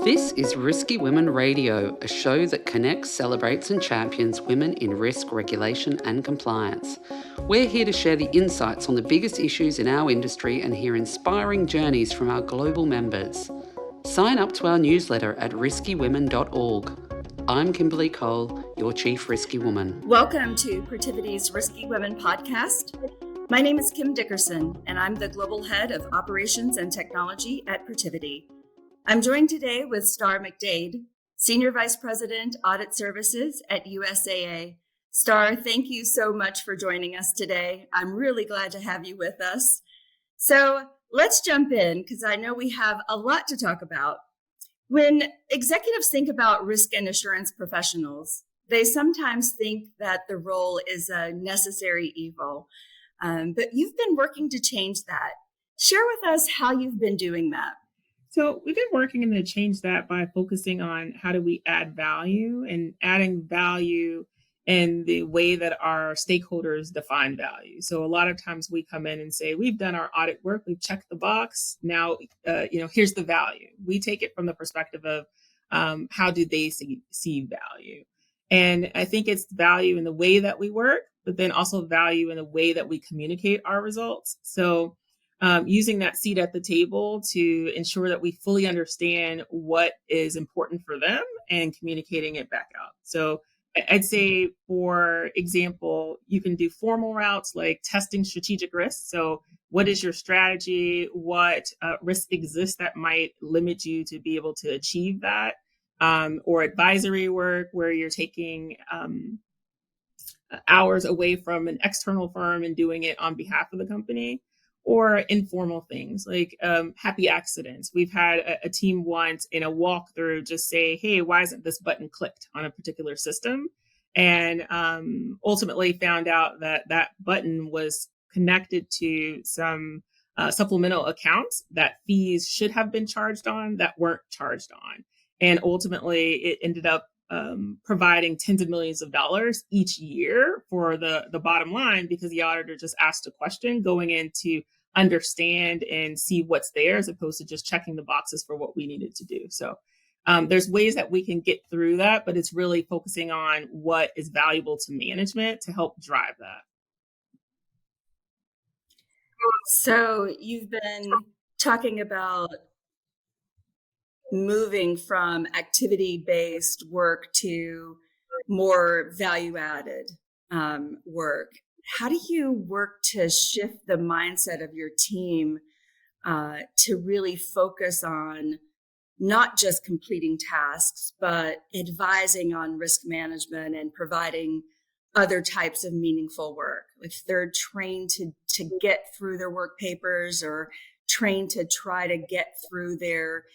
This is Risky Women Radio, a show that connects, celebrates and champions women in risk, regulation and compliance. We're here to share the insights on the biggest issues in our industry and hear inspiring journeys from our global members. Sign up to our newsletter at riskywomen.org. I'm Kimberly Cole, your Chief Risky Woman. Welcome to Protiviti's Risky Women podcast. My name is Kim Dickerson, and I'm the Global Head of Operations and Technology at Protiviti. I'm joined today with Star McDade, Senior Vice President, Audit Services at USAA. Star, thank you so much for joining us today. I'm really glad to have you with us. So let's jump in, because I know we have a lot to talk about. When executives think about risk and assurance professionals, they sometimes think that the role is a necessary evil. But you've been working to change that. Share with us how you've been doing that. So we've been working to change that by focusing on how do we add value and adding value in the way that our stakeholders define value. So a lot of times we come in and say, we've done our audit work, we've checked the box. Now, here's the value. We take it from the perspective of how do they see value? And I think it's value in the way that we work, but then also value in the way that we communicate our results. So using that seat at the table to ensure that we fully understand what is important for them and communicating it back out. So I'd say, for example, you can do formal routes like testing strategic risks. So what is your strategy? What risk exists that might limit you to be able to achieve that? Or advisory work where you're taking hours away from an external firm and doing it on behalf of the company. Or informal things like happy accidents. We've had a team once in a walkthrough just say, hey, why isn't this button clicked on a particular system? And ultimately found out that that button was connected to some supplemental accounts that fees should have been charged on that weren't charged on. And ultimately, it ended up providing tens of millions of dollars each year for the bottom line, because the auditor just asked a question going in to understand and see what's there as opposed to just checking the boxes for what we needed to do. So there's ways that we can get through that, but it's really focusing on what is valuable to management to help drive that. So you've been talking about moving from activity-based work to more value-added work. How do you work to shift the mindset of your team to really focus on not just completing tasks, but advising on risk management and providing other types of meaningful work? If they're trained to get through their work papers or trained to try to get through their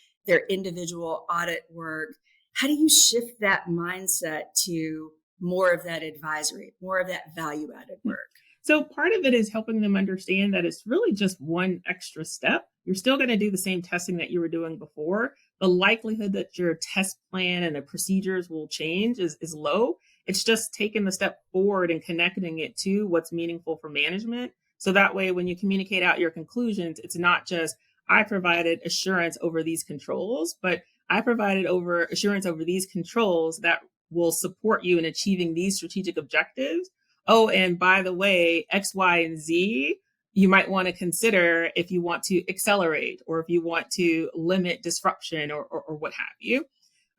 individual audit work, how do you shift that mindset to more of that advisory, more of that value-added work? So part of it is helping them understand that it's really just one extra step. You're still going to do the same testing that you were doing before. The likelihood that your test plan and the procedures will change is low. It's just taking the step forward and connecting it to what's meaningful for management. So that way, when you communicate out your conclusions, it's not just, I provided assurance over these controls, but I provided assurance over these controls that will support you in achieving these strategic objectives. Oh, and by the way, X, Y, and Z, you might want to consider if you want to accelerate or if you want to limit disruption or what have you.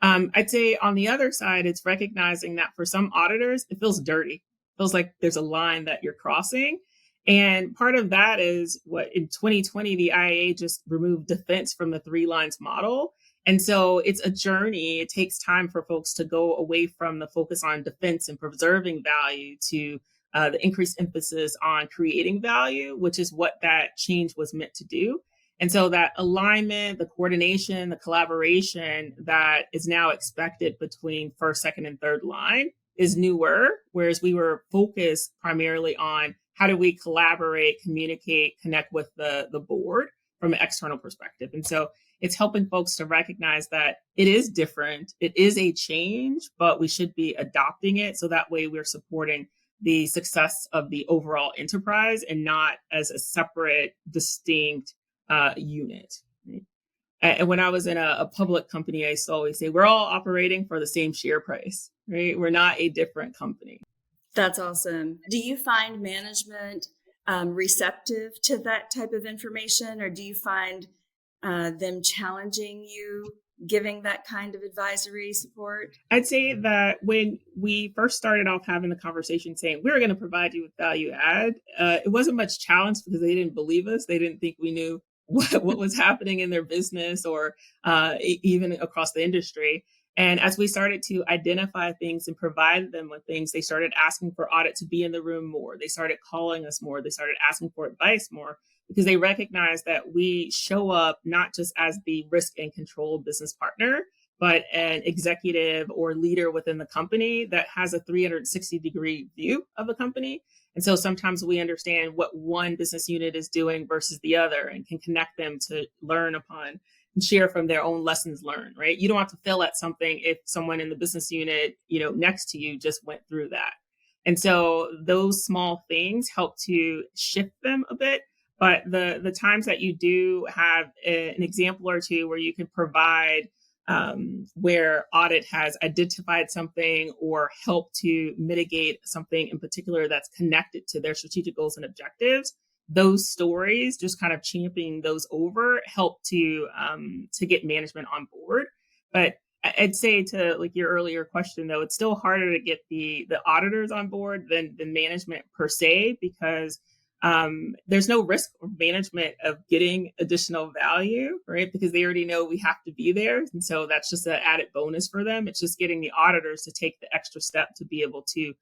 I'd say on the other side, it's recognizing that for some auditors, it feels dirty. It feels like there's a line that you're crossing. And part of that is what in 2020, the IAA just removed defense from the 3 lines model. And so it's a journey. It takes time for folks to go away from the focus on defense and preserving value to the increased emphasis on creating value, which is what that change was meant to do. And so that alignment, the coordination, the collaboration that is now expected between first, second, and third line is newer, whereas we were focused primarily on how do we collaborate, communicate, connect with the board from an external perspective. And so it's helping folks to recognize that it is different. It is a change, but we should be adopting it. So that way we're supporting the success of the overall enterprise and not as a separate, distinct unit. And when I was in a public company, I used to always say, we're all operating for the same share price, right? We're not a different company. That's awesome. Do you find management receptive to that type of information, or do you find them challenging you giving that kind of advisory support? I'd say that when we first started off having the conversation saying we're going to provide you with value add, it wasn't much challenge because they didn't believe us. They didn't think we knew what was happening in their business or even across the industry. And as we started to identify things and provide them with things, they started asking for audit to be in the room more. They started calling us more. They started asking for advice more because they recognize that we show up not just as the risk and control business partner, but an executive or leader within the company that has a 360-degree view of a company. And so sometimes we understand what one business unit is doing versus the other and can connect them to learn upon and share from their own lessons learned, right? You don't have to fail at something if someone in the business unit, next to you just went through that. And so those small things help to shift them a bit. But the times that you do have an example or two where you can provide where audit has identified something or helped to mitigate something in particular that's connected to their strategic goals and objectives, those stories, just kind of championing those over, help to get management on board. But I'd say to like your earlier question, though, it's still harder to get the auditors on board than management per se, because there's no risk or management of getting additional value, right? Because they already know we have to be there. And so that's just an added bonus for them. It's just getting the auditors to take the extra step to be able to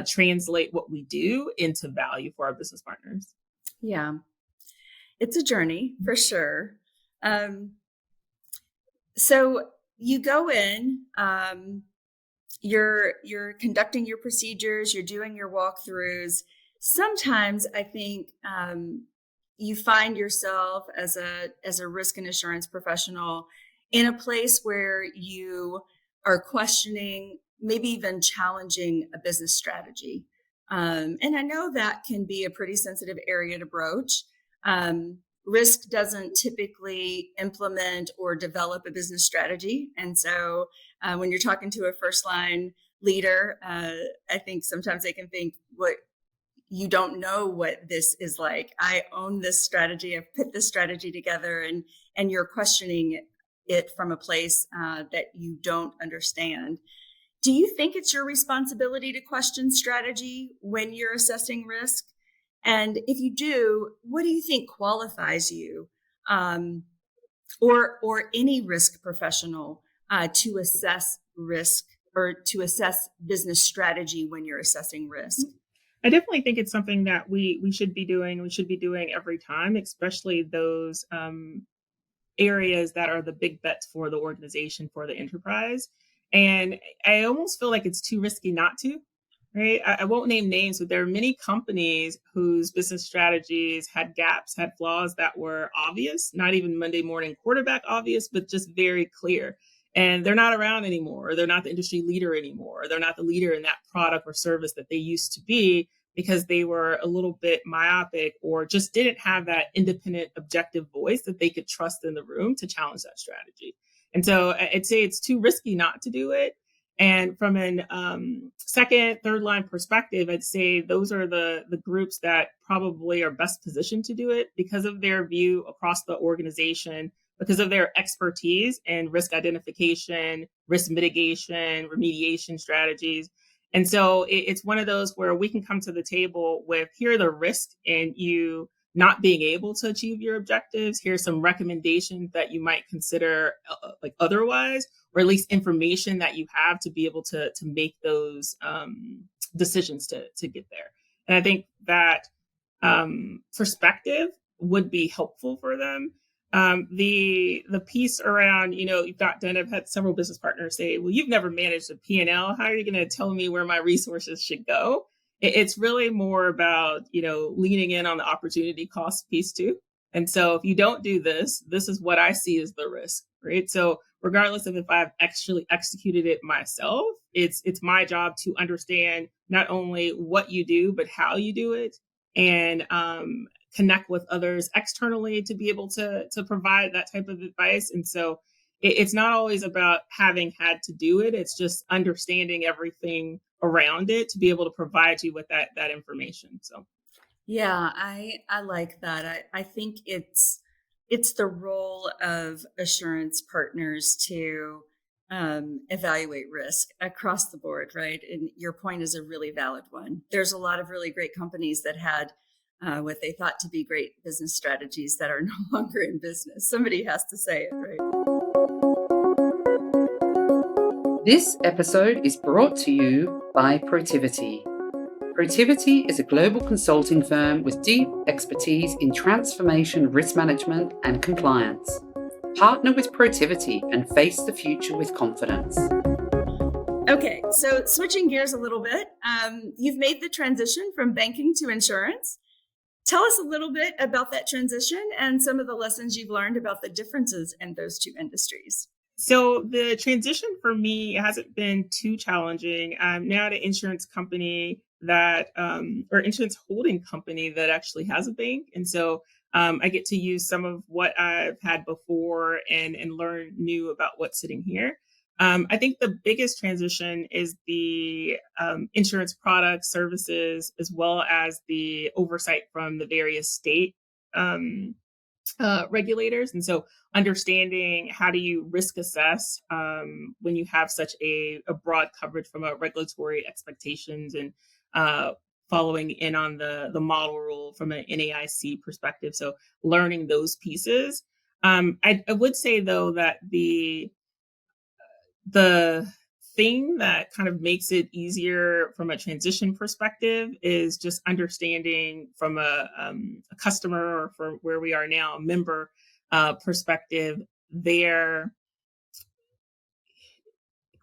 translate what we do into value for our business partners. Yeah, it's a journey for sure. So you go in, you're conducting your procedures, you're doing your walkthroughs. Sometimes I think you find yourself as a risk and assurance professional in a place where you are questioning, maybe even challenging a business strategy. And I know that can be a pretty sensitive area to broach. Risk doesn't typically implement or develop a business strategy. And so when you're talking to a first line leader, I think sometimes they can think, what, you don't know what this is like. I own this strategy. I've put this strategy together, and you're questioning it from a place that you don't understand. Do you think it's your responsibility to question strategy when you're assessing risk? And if you do, what do you think qualifies you or any risk professional to assess risk or to assess business strategy when you're assessing risk? I definitely think it's something that we should be doing. We should be doing every time, especially those areas that are the big bets for the organization, for the enterprise. And I almost feel like it's too risky not to, right? I won't name names, but there are many companies whose business strategies had gaps, had flaws that were obvious, not even Monday morning quarterback obvious, but just very clear. And they're not around anymore, or they're not the industry leader anymore, or they're not the leader in that product or service that they used to be because they were a little bit myopic or just didn't have that independent, objective voice that they could trust in the room to challenge that strategy. And so I'd say it's too risky not to do it. And from an second, third line perspective, I'd say those are the groups that probably are best positioned to do it because of their view across the organization, because of their expertise in risk identification, risk mitigation, remediation strategies. And so it's one of those where we can come to the table with, here are the risks and you not being able to achieve your objectives. Here's some recommendations that you might consider like otherwise, or at least information that you have to be able to make those decisions to get there. And I think that perspective would be helpful for them. The piece around, you've got done, I've had several business partners say, well, you've never managed a P&L. How are you going to tell me where my resources should go? It's really more about, leaning in on the opportunity cost piece too. And so if you don't do this, this is what I see as the risk, right? So regardless of if I've actually executed it myself, it's my job to understand not only what you do, but how you do it, and connect with others externally to be able to provide that type of advice. And so it's not always about having had to do it. It's just understanding everything around it to be able to provide you with that information. So Yeah, I like that. I think it's the role of assurance partners to evaluate risk across the board, right? And your point is a really valid one. There's a lot of really great companies that had what they thought to be great business strategies that are no longer in business. Somebody has to say it, right? This episode is brought to you by Protiviti. Protiviti is a global consulting firm with deep expertise in transformation, risk management, and compliance. Partner with Protiviti and face the future with confidence. Okay, so switching gears a little bit, you've made the transition from banking to insurance. Tell us a little bit about that transition and some of the lessons you've learned about the differences in those two industries. So the transition for me hasn't been too challenging. I'm now at an insurance company that, or insurance holding company that actually has a bank. And so I get to use some of what I've had before and learn new about what's sitting here. I think the biggest transition is the insurance products, services, as well as the oversight from the various state regulators. And so understanding how do you risk assess when you have such a broad coverage from a regulatory expectations and following in on the model rule from an NAIC perspective. So learning those pieces. I would say, though, that the thing that kind of makes it easier from a transition perspective is just understanding from a customer, or for where we are now, a member perspective,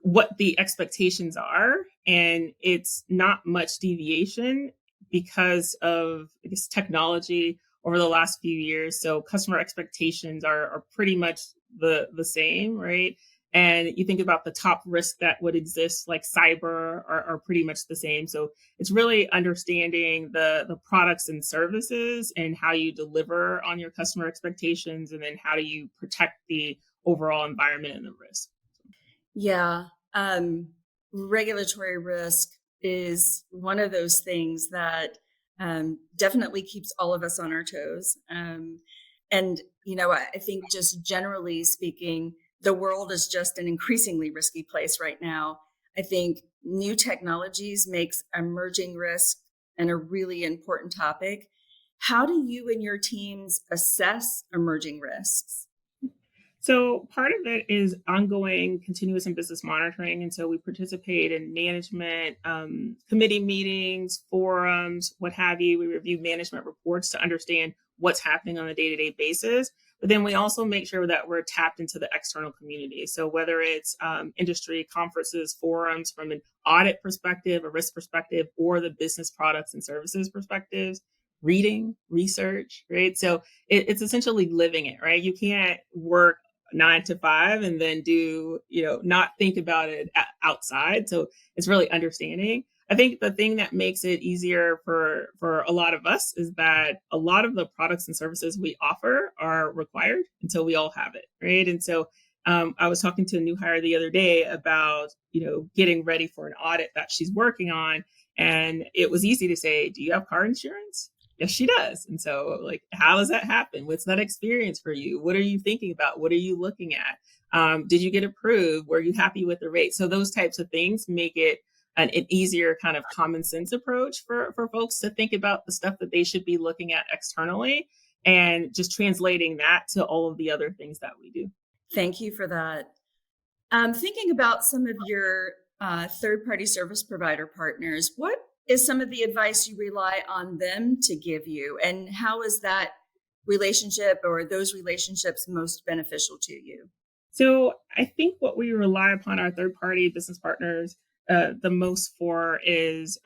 what the expectations are. And it's not much deviation because of, I guess, technology over the last few years. So customer expectations are pretty much the same, right? And you think about the top risks that would exist, like cyber, are pretty much the same. So it's really understanding the products and services and how you deliver on your customer expectations, and then how do you protect the overall environment and the risk. Yeah. Regulatory risk is one of those things that definitely keeps all of us on our toes. And, I think just generally speaking, the world is just an increasingly risky place right now. I think new technologies makes emerging risk and a really important topic. How do you and your teams assess emerging risks? So part of it is ongoing continuous and business monitoring. And so we participate in management committee meetings, forums, what have you. We review management reports to understand what's happening on a day-to-day basis. But then we also make sure that we're tapped into the external community. So whether it's industry conferences, forums from an audit perspective, a risk perspective, or the business products and services perspectives, reading, research, right? So it's essentially living it, right? You can't work 9 to 5 and then not think about it outside. So it's really understanding. I think the thing that makes it easier for a lot of us is that a lot of the products and services we offer are required until we all have it, right? And so I was talking to a new hire the other day about, getting ready for an audit that she's working on. And it was easy to say, do you have car insurance? Yes, she does. And so, how does that happen? What's that experience for you? What are you thinking about? What are you looking at? Did you get approved? Were you happy with the rate? So those types of things make it an easier kind of common sense approach for folks to think about the stuff that they should be looking at externally, and just translating that to all of the other things that we do. Thank you for that. Thinking about some of your third-party service provider partners, what is some of the advice you rely on them to give you, and how is that relationship or those relationships most beneficial to you? So I think what we rely upon our third-party business partners the most for is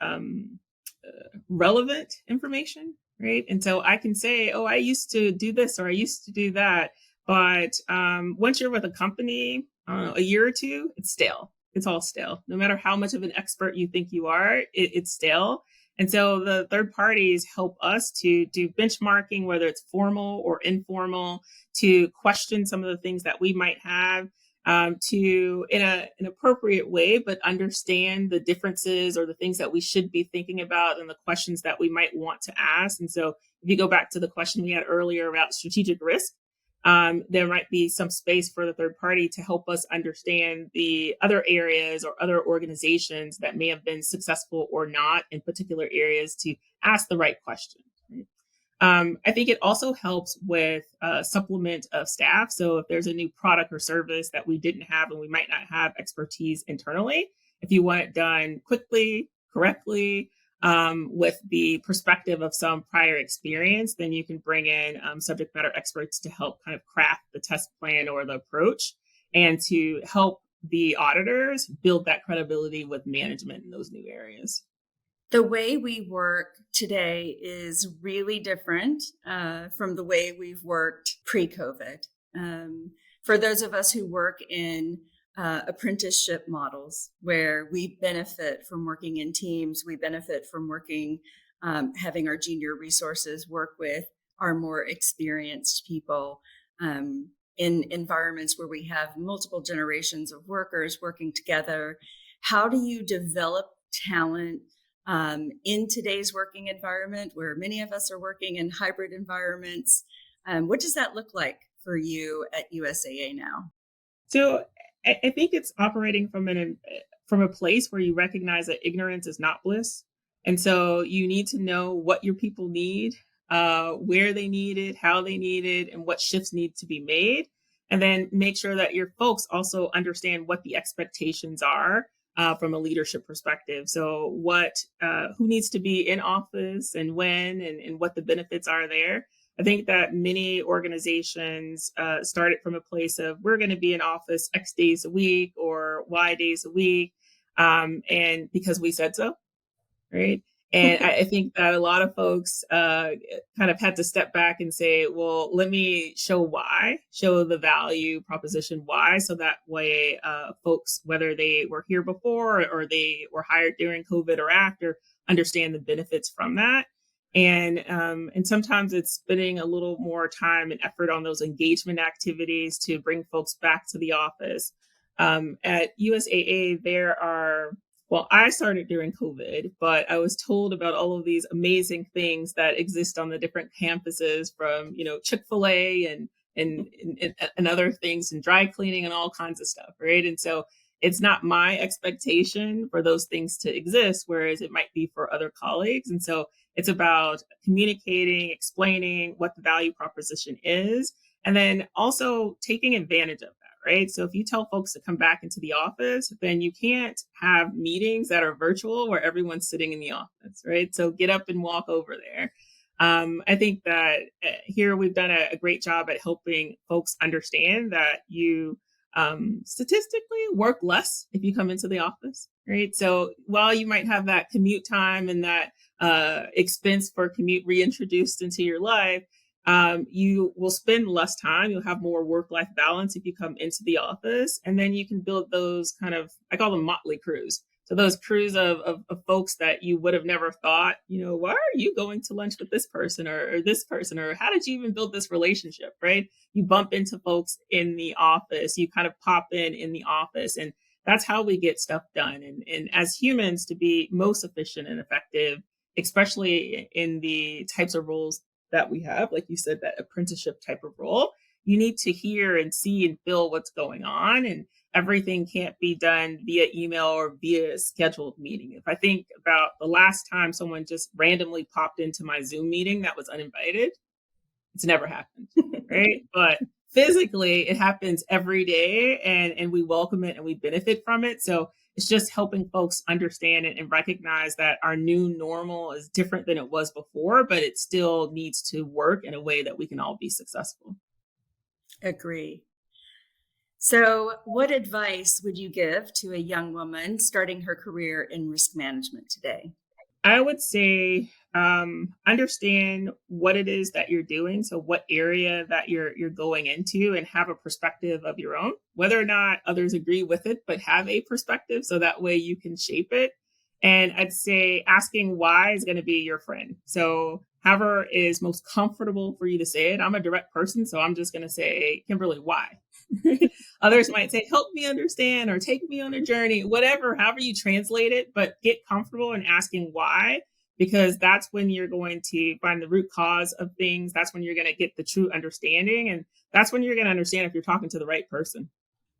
relevant information, right? And so I can say, oh, I used to do this or I used to do that. But once you're with a company, a year or two, it's stale. It's all stale. No matter how much of an expert you think you are, it's stale. And so the third parties help us to do benchmarking, whether it's formal or informal, to question some of the things that we might have, to in an appropriate way, but understand the differences or the things that we should be thinking about and the questions that we might want to ask. And so if you go back to the question we had earlier about strategic risk, there might be some space for the third party to help us understand the other areas or other organizations that may have been successful or not in particular areas to ask the right question. Right? I think it also helps with supplement of staff. So if there's a new product or service that we didn't have and we might not have expertise internally, if you want it done quickly, correctly, with the perspective of some prior experience, then you can bring in subject matter experts to help kind of craft the test plan or the approach and to help the auditors build that credibility with management in those new areas. The way we work today is really different from the way we've worked pre-COVID. For those of us who work in apprenticeship models where we benefit from working in teams, we benefit from working, having our junior resources work with our more experienced people in environments where we have multiple generations of workers working together. How do you develop talent in today's working environment where many of us are working in hybrid environments? What does that look like for you at USAA now? So I think it's operating from a place where you recognize that ignorance is not bliss. And so you need to know what your people need, where they need it, how they need it, and what shifts need to be made. And then make sure that your folks also understand what the expectations are from a leadership perspective. So who needs to be in office and when, and what the benefits are there. I think that many organizations started from a place of we're going to be in office X days a week or Y days a week, and because we said so, right? And I think that a lot of folks kind of had to step back and say, well, let me show the value proposition why, so that way folks, whether they were here before or they were hired during COVID or after, understand the benefits from that. And sometimes it's spending a little more time and effort on those engagement activities to bring folks back to the office. At USAA, I started during COVID, but I was told about all of these amazing things that exist on the different campuses from, Chick-fil-A and other things and dry cleaning and all kinds of stuff, right? And so it's not my expectation for those things to exist, whereas it might be for other colleagues. And so it's about communicating, explaining what the value proposition is, and then also taking advantage of that, right? So if you tell folks to come back into the office, then you can't have meetings that are virtual where everyone's sitting in the office, right? So get up and walk over there. I think that here we've done a great job at helping folks understand that you statistically work less if you come into the office, right? So while you might have that commute time and that expense for commute reintroduced into your life, you will spend less time. You'll have more work-life balance if you come into the office. And then you can build those kind of, I call them motley crews. So those crews of folks that you would have never thought, why are you going to lunch with this person or this person, or how did you even build this relationship, right? You bump into folks in the office, you kind of pop in the office, and that's how we get stuff done. And as humans, to be most efficient and effective, especially in the types of roles that we have, like you said, that apprenticeship type of role, you need to hear and see and feel what's going on. And everything can't be done via email or via a scheduled meeting. If I think about the last time someone just randomly popped into my Zoom meeting that was uninvited, it's never happened, right? But physically, it happens every day, and we welcome it and we benefit from it. So it's just helping folks understand it and recognize that our new normal is different than it was before, but it still needs to work in a way that we can all be successful. Agree. So what advice would you give to a young woman starting her career in risk management today? I would say understand what it is that you're doing. So what area that you're going into, and have a perspective of your own, whether or not others agree with it, but have a perspective so that way you can shape it. And I'd say asking why is going to be your friend. So however is most comfortable for you to say it. I'm a direct person, so I'm just going to say, Kimberly, why? Others might say, help me understand or take me on a journey, whatever, however you translate it, but get comfortable in asking why, because that's when you're going to find the root cause of things. That's when you're going to get the true understanding. And that's when you're going to understand if you're talking to the right person.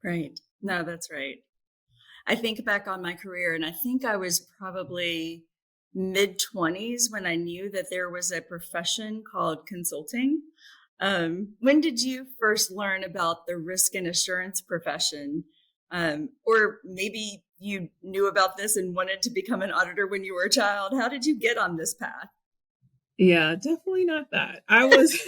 Right. No, that's right. I think back on my career, and I think I was probably mid-20s when I knew that there was a profession called consulting. When did you first learn about the risk and assurance profession? Or maybe you knew about this and wanted to become an auditor when you were a child. How did you get on this path? Yeah, definitely not that. I was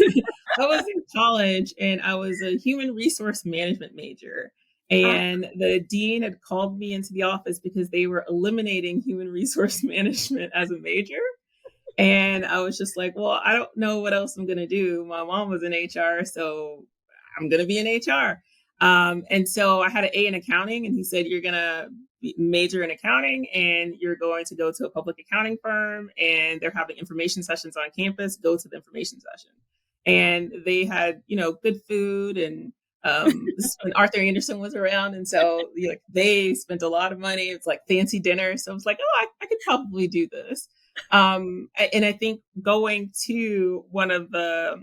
I was in college and I was a human resource management major. Ah, And the dean had called me into the office because they were eliminating human resource management as a major. And I was just like, well, I don't know what else I'm going to do. My mom was in HR, so I'm going to be in HR. And so I had an A in accounting, and he said, you're going to major in accounting and you're going to go to a public accounting firm and they're having information sessions on campus. Go to the information session. And they had, good food and this is when Arthur Anderson was around. And so like they spent a lot of money. It's like fancy dinner. So I was like, oh, I could probably do this. And I think going to one of the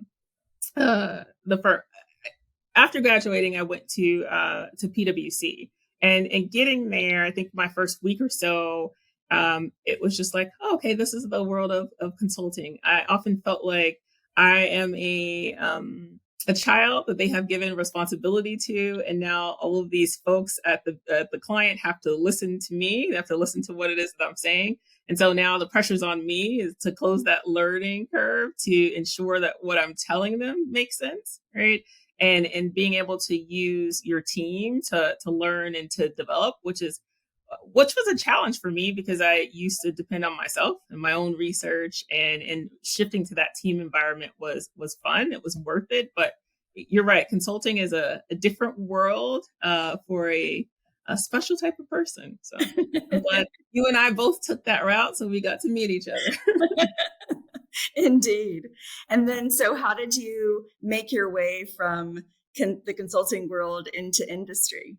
first after graduating, I went to PwC, and getting there, I think my first week or so, it was just like, oh, okay, this is the world of consulting. I often felt like I am a child that they have given responsibility to, and now all of these folks at the client have to listen to me. They have to listen to what it is that I'm saying. And so now the pressure's on me is to close that learning curve to ensure that what I'm telling them makes sense, right? And being able to use your team to learn and to develop, which was a challenge for me because I used to depend on myself and my own research, and shifting to that team environment was fun. It was worth it. But you're right, consulting is a different world for a special type of person. So I'm glad you and I both took that route, so we got to meet each other. Indeed. And then, so how did you make your way from the consulting world into industry?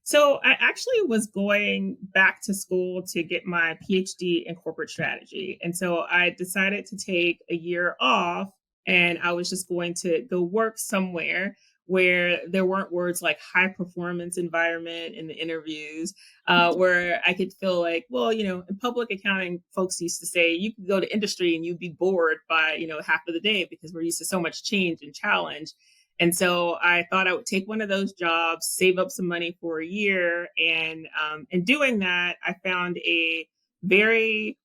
So I actually was going back to school to get my PhD in corporate strategy. And so I decided to take a year off, and I was just going to go work somewhere where there weren't words like high performance environment in the interviews, where I could feel like, well, in public accounting, folks used to say you could go to industry and you'd be bored by, half of the day because we're used to so much change and challenge. And so I thought I would take one of those jobs, save up some money for a year. And in doing that, I found a very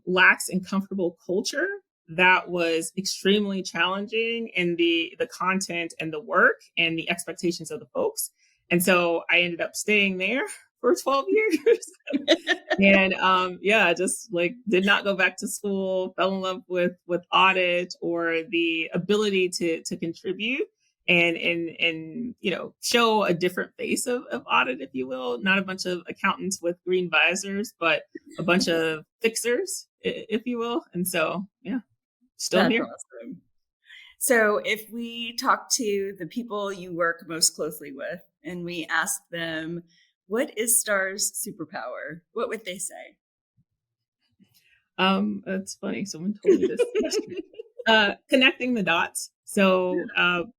lax and comfortable culture that was extremely challenging in the content and the work and the expectations of the folks. And so I ended up staying there for 12 years. And yeah, just like did not go back to school, fell in love with audit or the ability to contribute and show a different face of audit, if you will. Not a bunch of accountants with green visors, but a bunch of fixers, if you will. And so yeah, still That's here. awesome. So if we talk to the people you work most closely with and we ask them, what is STAR's superpower? What would they say? That's funny. Someone told me this yesterday. Connecting the dots. So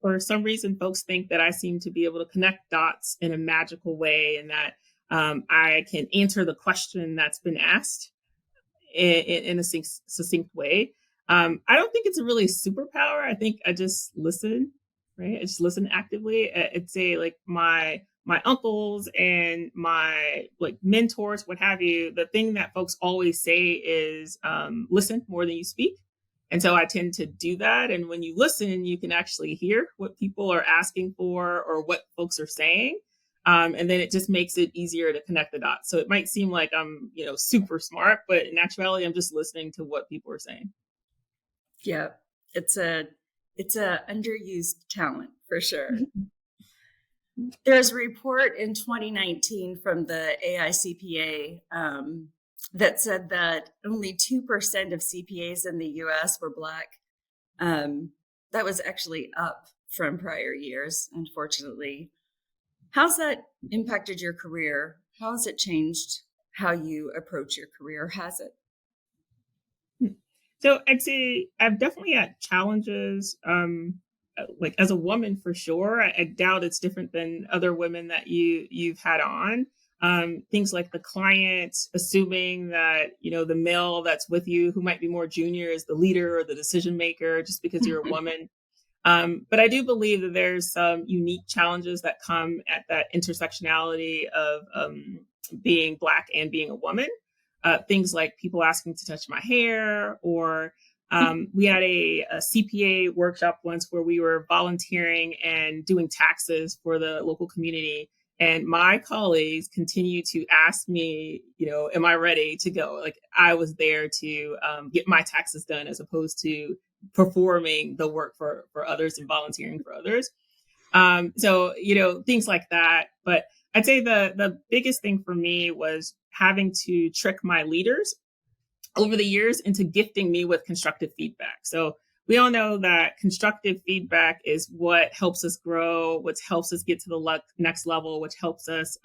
for some reason, folks think that I seem to be able to connect dots in a magical way, and that I can answer the question that's been asked in a succinct way. I don't think it's a really superpower. I think I just listen, right? I just listen actively. I'd say like my uncles and my like mentors, what have you. The thing that folks always say is listen more than you speak. And so I tend to do that. And when you listen, you can actually hear what people are asking for or what folks are saying. And then it just makes it easier to connect the dots. So it might seem like I'm, super smart, but in actuality, I'm just listening to what people are saying. Yeah, it's a underused talent for sure. There's a report in 2019 from the AICPA that said that only 2% of CPAs in the US were Black. That was actually up from prior years, unfortunately. How's that impacted your career? How has it changed how you approach your career? Has it? So I'd say I've definitely had challenges, like as a woman for sure. I doubt it's different than other women that you've had on. Things like the client assuming that the male that's with you, who might be more junior, is the leader or the decision maker just because you're a woman. But I do believe that there's some unique challenges that come at that intersectionality of being Black and being a woman. Things like people asking to touch my hair, or we had a CPA workshop once where we were volunteering and doing taxes for the local community. And my colleagues continue to ask me, am I ready to go? Like I was there to get my taxes done as opposed to performing the work for others and volunteering for others. So, things like that. But I'd say the biggest thing for me was having to trick my leaders over the years into gifting me with constructive feedback. So we all know that constructive feedback is what helps us grow, what helps us get to the next level, which helps us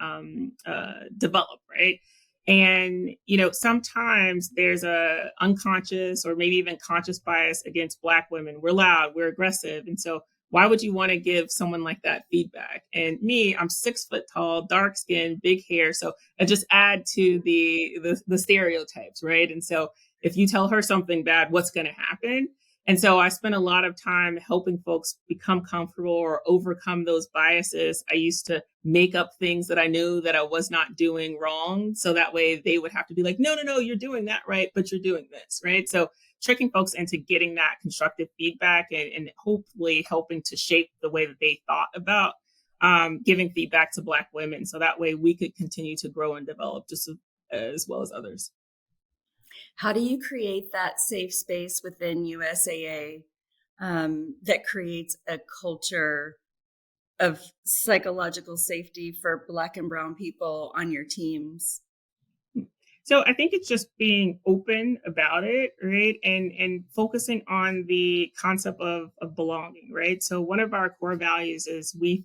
develop, right? And, sometimes there's a unconscious or maybe even conscious bias against Black women. We're loud, we're aggressive. And so why would you want to give someone like that feedback? And me, I'm 6 foot tall, dark skin, big hair. So I just add to the stereotypes, right? And so if you tell her something bad, what's going to happen? And so I spent a lot of time helping folks become comfortable or overcome those biases. I used to make up things that I knew that I was not doing wrong. So that way they would have to be like, no, you're doing that right, but you're doing this, right? So tricking folks into getting that constructive feedback and hopefully helping to shape the way that they thought about giving feedback to Black women. So that way we could continue to grow and develop just as well as others. How do you create that safe space within USAA that creates a culture of psychological safety for Black and brown people on your teams? So I think it's just being open about it, right? And focusing on the concept of belonging, right? So one of our core values is we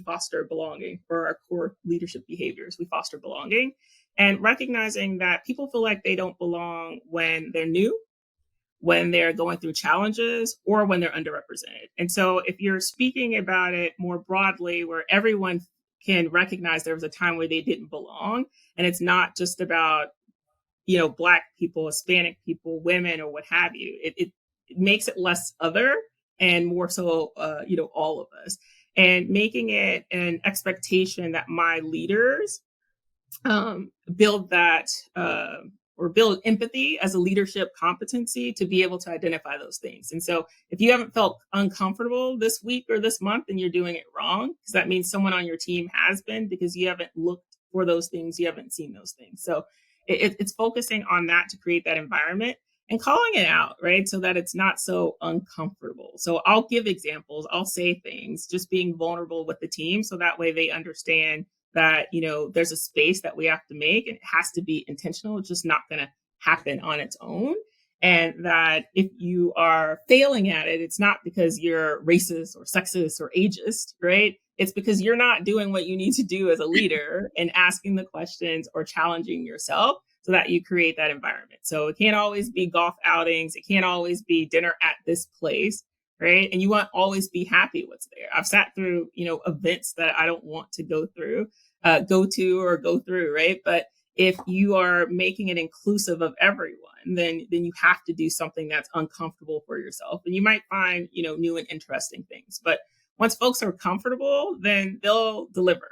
foster belonging. For our core leadership behaviors, we foster belonging. And recognizing that people feel like they don't belong when they're new, when they're going through challenges, or when they're underrepresented. And so if you're speaking about it more broadly, where everyone can recognize there was a time where they didn't belong, and it's not just about, Black people, Hispanic people, women, or what have you, it makes it less other and more so, all of us, and making it an expectation that my leaders build that or build empathy as a leadership competency to be able to identify those things. And so if you haven't felt uncomfortable this week or this month, then you're doing it wrong, because that means someone on your team has been, because you haven't looked for those things, you haven't seen those things. So it's focusing on that to create that environment and calling it out, right? So that it's not so uncomfortable. So I'll give examples, I'll say things, just being vulnerable with the team. So that way they understand that, there's a space that we have to make, and it has to be intentional. It's just not going to happen on its own. And that if you are failing at it, it's not because you're racist or sexist or ageist, right? It's because you're not doing what you need to do as a leader and asking the questions or challenging yourself so that you create that environment. So it can't always be golf outings. It can't always be dinner at this place, right? And you won't always be happy what's there. I've sat through, events that I don't want to go through, go through, right? But if you are making it inclusive of everyone, then you have to do something that's uncomfortable for yourself. And you might find, new and interesting things. But once folks are comfortable, then they'll deliver,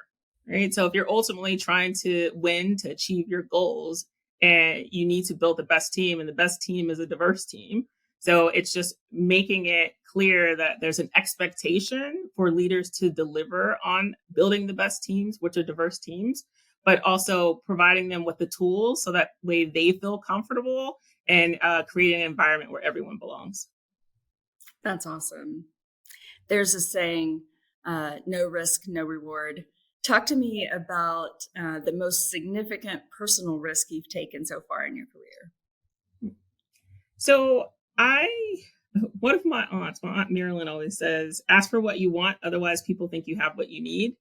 right? So if you're ultimately trying to win, to achieve your goals, and you need to build the best team, and the best team is a diverse team. So it's just making it clear that there's an expectation for leaders to deliver on building the best teams, which are diverse teams, but also providing them with the tools so that way they feel comfortable, and creating an environment where everyone belongs. That's awesome. There's a saying, no risk, no reward. Talk to me about the most significant personal risk you've taken so far in your career. So one of my aunts, my Aunt Marilyn always says, ask for what you want, otherwise people think you have what you need.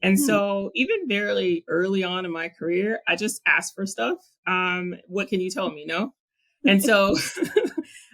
And so even very early on in my career, I just asked for stuff. What can you tell me? No? And so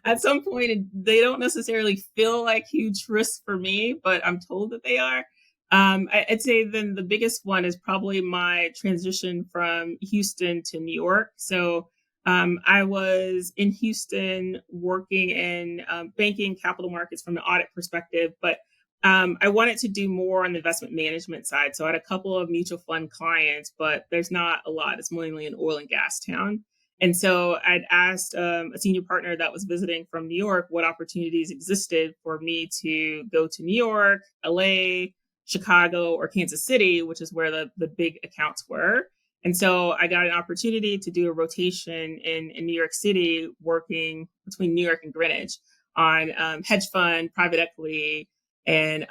at some point, they don't necessarily feel like huge risks for me, but I'm told that they are. I'd say then the biggest one is probably my transition from Houston to New York. So I was in Houston working in banking, capital markets from an audit perspective, but I wanted to do more on the investment management side. So I had a couple of mutual fund clients, but there's not a lot. It's mainly an oil and gas town. And so I'd asked a senior partner that was visiting from New York what opportunities existed for me to go to New York, LA, Chicago, or Kansas City, which is where the big accounts were. And so I got an opportunity to do a rotation in New York City, working between New York and Greenwich on hedge fund, private equity, and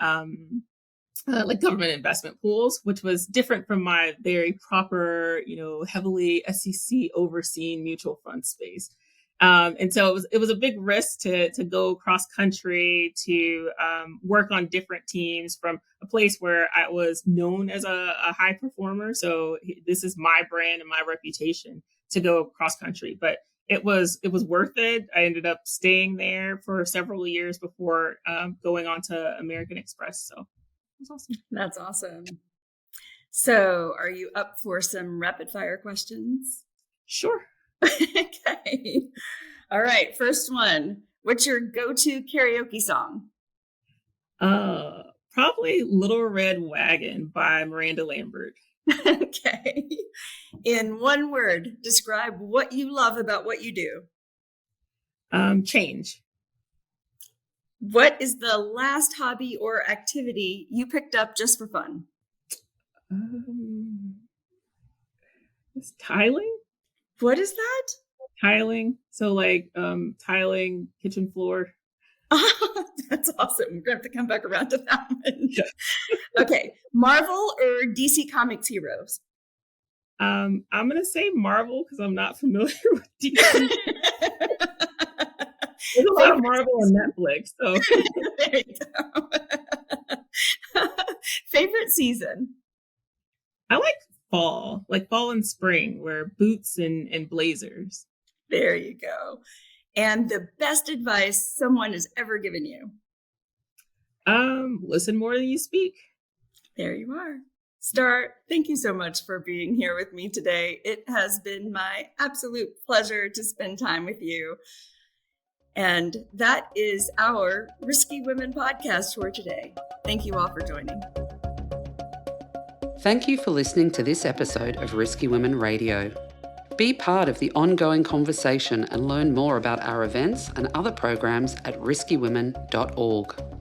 like government investment pools, which was different from my very proper, heavily SEC overseen mutual fund space. And so it was a big risk to go cross country to work on different teams from a place where I was known as a high performer. So this is my brand and my reputation to go cross country, but it was worth it. I ended up staying there for several years before going on to American Express. So it was awesome. That's awesome. So are you up for some rapid fire questions? Sure. Okay. All right. First one. What's your go-to karaoke song? Probably Little Red Wagon by Miranda Lambert. Okay. In one word, describe what you love about what you do. Change. What is the last hobby or activity you picked up just for fun? It's tiling. What is that? Tiling. So like tiling kitchen floor. That's awesome. We're going to have to come back around to that one. Yeah. Okay. Marvel or DC Comics heroes? I'm going to say Marvel because I'm not familiar with DC. There's a lot of Marvel on Netflix. So there you go. Favorite season? I like fall and spring, wear boots and blazers. There you go. And the best advice someone has ever given you? Listen more than you speak. There you are. Star, thank you so much for being here with me today. It has been my absolute pleasure to spend time with you. And that is our Risky Women podcast for today. Thank you all for joining. Thank you for listening to this episode of Risky Women Radio. Be part of the ongoing conversation and learn more about our events and other programs at riskywomen.org.